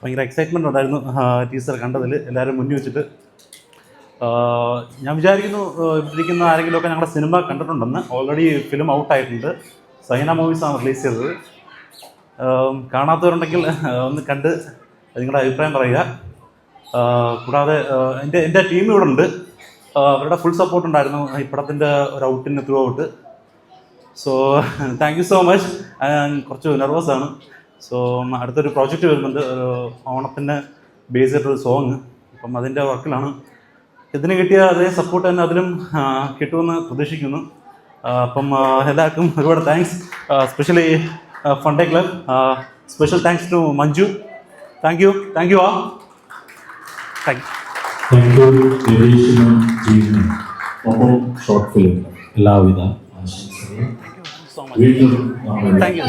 ഭയങ്കര എക്സൈറ്റ്മെൻ്റ് ഉണ്ടായിരുന്നു ടീസർ കണ്ടതിൽ. എല്ലാവരും മുന്നിൽ വെച്ചിട്ട് ഞാൻ വിചാരിക്കുന്നു ഇരിക്കുന്ന ആരെങ്കിലുമൊക്കെ ഞങ്ങളുടെ സിനിമ കണ്ടിട്ടുണ്ടെന്ന്. ഓൾറെഡി ഫിലിം ഔട്ടായിട്ടുണ്ട്. സൈന മൂവീസാണ് റിലീസ് ചെയ്തത്. കാണാത്തവരുണ്ടെങ്കിൽ ഒന്ന് കണ്ട് നിങ്ങളുടെ അഭിപ്രായം പറയുക. കൂടാതെ എൻ്റെ ടീം ഇവിടെ ഉണ്ട്. അവരുടെ ഫുൾ സപ്പോർട്ട് ഉണ്ടായിരുന്നു ഈ പടത്തിൻ്റെ ഒരു ഔട്ടിന് through out. So thank you so much. കുറച്ച് നെർവസാണ്. സോ അടുത്തൊരു പ്രോജക്റ്റ് വരുന്നുണ്ട്, ഒരു ഓണത്തിന് ബേസ് ചെയ്തിട്ടൊരു സോങ്. അപ്പം അതിൻ്റെ വർക്കിലാണ്. ഇതിന് കിട്ടിയ അതേ സപ്പോർട്ട് തന്നെ അതിലും കിട്ടുമെന്ന് പ്രതീക്ഷിക്കുന്നു. അപ്പം എല്ലാവർക്കും ഒരുപാട് താങ്ക്സ്. സ്പെഷ്യലി ഫണ്ടേ club, special thanks to Manju. Thank you ആ. എല്ലാവിധ ആശംസകളും. Thank U.